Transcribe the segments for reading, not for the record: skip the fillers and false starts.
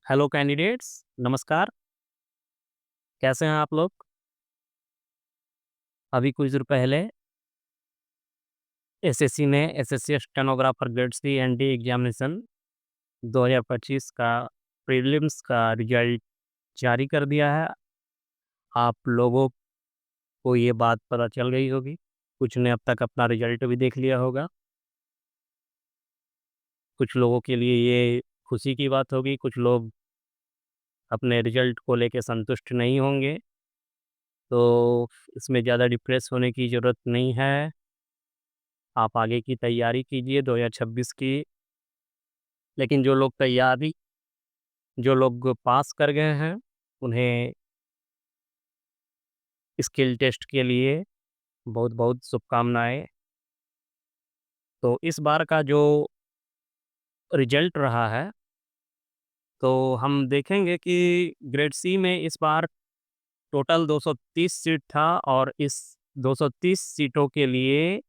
Hello candidates, नमस्कार। कैसे हैं आप लोग? अभी कुछ देर पहले एसएससी ने SSC stenographer grade C and D examination 2025 का प्रीलिम्स का रिजल्ट जारी कर दिया है। आप लोगों को ये बात पता चल गई होगी। कुछ ने अब तक अपना रिजल्ट भी देख लिया होगा। कुछ लोगों के लिए ये खुशी की बात होगी, कुछ लोग अपने रिजल्ट को लेके संतुष्ट नहीं होंगे। तो इसमें ज़्यादा डिप्रेस होने की ज़रूरत नहीं है। आप आगे की तैयारी कीजिए 2026 की। लेकिन जो लोग पास कर गए हैं, उन्हें स्किल टेस्ट के लिए बहुत-बहुत शुभकामनाएँ। तो इस बार का जो रिज़ल्ट रहा है, तो हम देखेंगे कि ग्रेड सी में इस बार टोटल 230 सीट था और इस 230 सीटों के लिए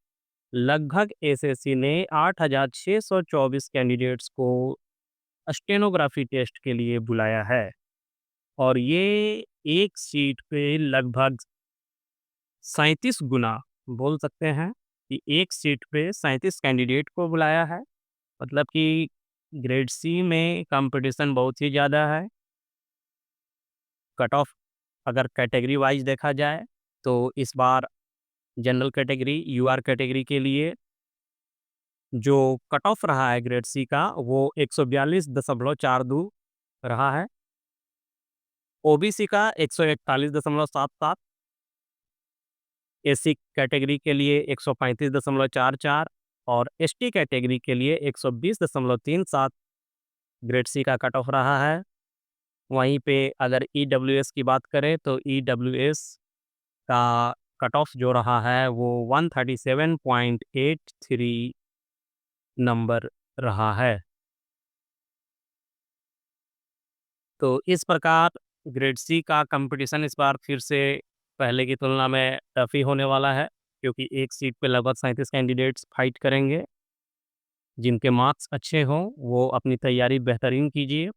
लगभग एसएससी ने 8,624 कैंडिडेट्स को स्टेनोग्राफी टेस्ट के लिए बुलाया है। और ये एक सीट पे लगभग 37 गुना बोल सकते हैं कि एक सीट पे 37 कैंडिडेट को बुलाया है। मतलब कि ग्रेड सी में कंपटीशन बहुत ही ज़्यादा है। कट ऑफ अगर कैटेगरी वाइज देखा जाए तो इस बार जनरल कैटेगरी, यूआर कैटेगरी के लिए जो कट ऑफ रहा है ग्रेड सी का वो 142.42 रहा है। ओबीसी का 141.77, एससी कैटेगरी के लिए 135.44 और एसटी कैटेगरी के लिए 120.37 ग्रेड सी का कट ऑफ रहा है। वहीं पे अगर ईडब्ल्यूएस की बात करें तो ईडब्ल्यूएस का कट ऑफ जो रहा है वो 137.83 नंबर रहा है। तो इस प्रकार ग्रेड सी का कंपटीशन इस बार फिर से पहले की तुलना में टफ ही होने वाला है, क्योंकि एक सीट पे लगभग 37 कैंडिडेट्स फाइट करेंगे। जिनके मार्क्स अच्छे हों वो अपनी तैयारी बेहतरीन कीजिए।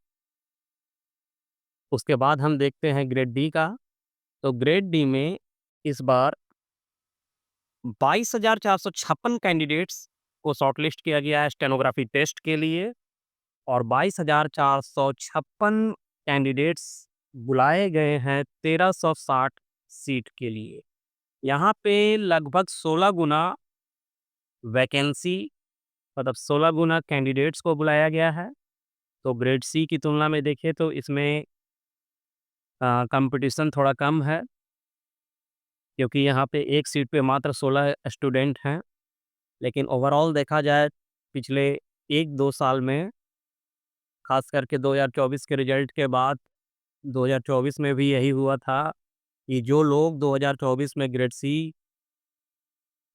उसके बाद हम देखते हैं ग्रेड डी का। तो ग्रेड डी में इस बार 22,456 कैंडिडेट्स को शॉर्टलिस्ट किया गया है स्टेनोग्राफी टेस्ट के लिए और 22,456 कैंडिडेट्स बुलाए गए हैं 1,360 सीट के लिए। यहाँ पे लगभग 16 गुना वैकेंसी, मतलब 16 गुना कैंडिडेट्स को बुलाया गया है। तो ग्रेड सी की तुलना में देखें तो इसमें कंपटीशन थोड़ा कम है, क्योंकि यहाँ पे एक सीट पे मात्र 16 स्टूडेंट हैं। लेकिन ओवरऑल देखा जाए पिछले 1-2 साल में, खास करके 2024 के रिजल्ट के बाद 2024 में भी यही हुआ था कि जो लोग 2024 में ग्रेड सी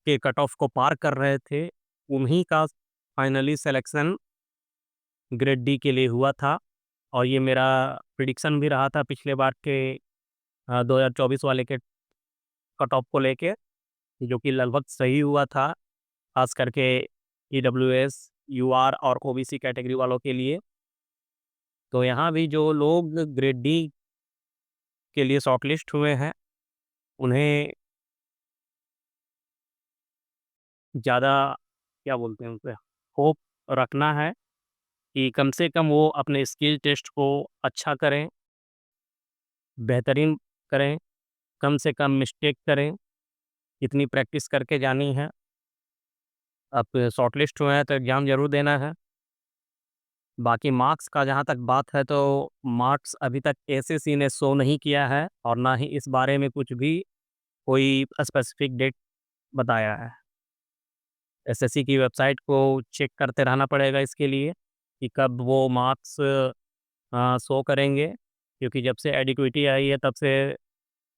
के कट ऑफ को पार कर रहे थे, उन्हीं का फाइनली सिलेक्शन ग्रेड डी के लिए हुआ था। और ये मेरा प्रिडिक्शन भी रहा था पिछले बार के 2024 वाले के कट ऑफ को लेके, जो कि लगभग सही हुआ था, खास करके ईडब्ल्यूएस, यूआर और ओबीसी कैटेगरी वालों के लिए। तो यहाँ भी जो लोग ग्रेड डी के लिए शॉर्टलिस्ट हुए हैं, उन्हें ज़्यादा क्या बोलते हैं उसे, होप रखना है कि कम से कम वो अपने स्किल टेस्ट को अच्छा करें, बेहतरीन करें, कम से कम मिस्टेक करें, इतनी प्रैक्टिस करके जानी है। अब शॉर्टलिस्ट हुए हैं तो एग्ज़ाम ज़रूर देना है। बाकी मार्क्स का जहाँ तक बात है तो मार्क्स अभी तक एसएससी ने शो नहीं किया है और ना ही इस बारे में कुछ भी कोई स्पेसिफिक डेट बताया है। एसएससी की वेबसाइट को चेक करते रहना पड़ेगा इसके लिए कि कब वो मार्क्स शो करेंगे, क्योंकि जब से एडिक्विटी आई है तब से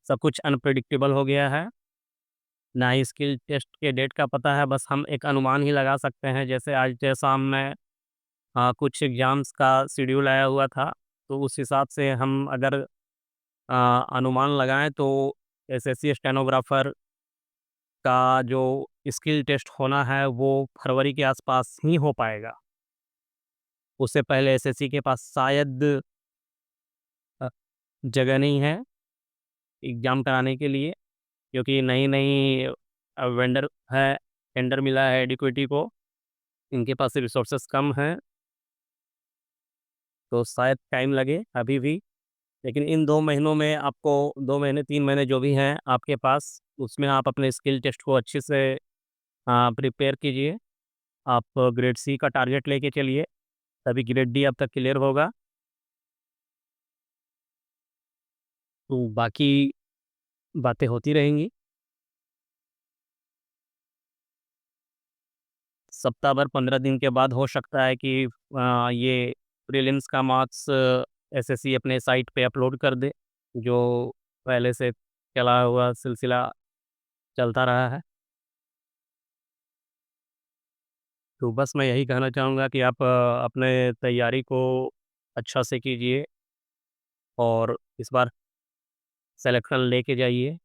सब कुछ अनप्रेडिक्टेबल हो गया है। ना ही स्किल टेस्ट के डेट का पता है, बस हम एक अनुमान ही लगा सकते हैं। जैसे आज के शाम में कुछ एग्ज़ाम्स का शेड्यूल आया हुआ था, तो उस हिसाब से हम अगर अनुमान लगाएँ तो एसएससी स्टेनोग्राफ़र का जो स्किल टेस्ट होना है वो फरवरी के आसपास ही हो पाएगा। उससे पहले एसएससी के पास शायद जगह नहीं है एग्ज़ाम कराने के लिए, क्योंकि नई-नई वेंडर है, टेंडर मिला है एडुकेटी को, इनके पास रिसोर्सेज़ कम हैं, तो शायद टाइम लगे अभी भी। लेकिन इन 2 महीनों में आपको 2 महीने, 3 महीने जो भी हैं आपके पास, उसमें आप अपने स्किल टेस्ट को अच्छे से प्रिपेयर कीजिए। आप ग्रेड सी का टारगेट लेके चलिए, तभी ग्रेड डी आपका क्लियर होगा। तो बाकी बातें होती रहेंगी। सप्ताह भर 15 दिन के बाद हो सकता है कि ये प्रीलिम्स का मार्क्स एसएससी अपने साइट पे अपलोड कर दे, जो पहले से चला हुआ सिलसिला चलता रहा है। तो बस मैं यही कहना चाहूँगा कि आप अपने तैयारी को अच्छा से कीजिए और इस बार सिलेक्शन लेके जाइए।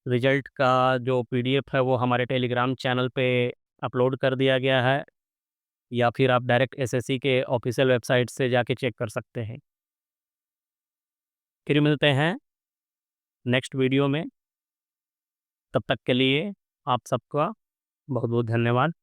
रिज़ल्ट का जो पीडीएफ है वो हमारे टेलीग्राम चैनल पे अपलोड कर दिया गया है, या फिर आप डायरेक्ट एसएससी के ऑफ़िशियल वेबसाइट से जाके चेक कर सकते हैं। फिर मिलते हैं नेक्स्ट वीडियो में, तब तक के लिए आप सबका बहुत-बहुत धन्यवाद।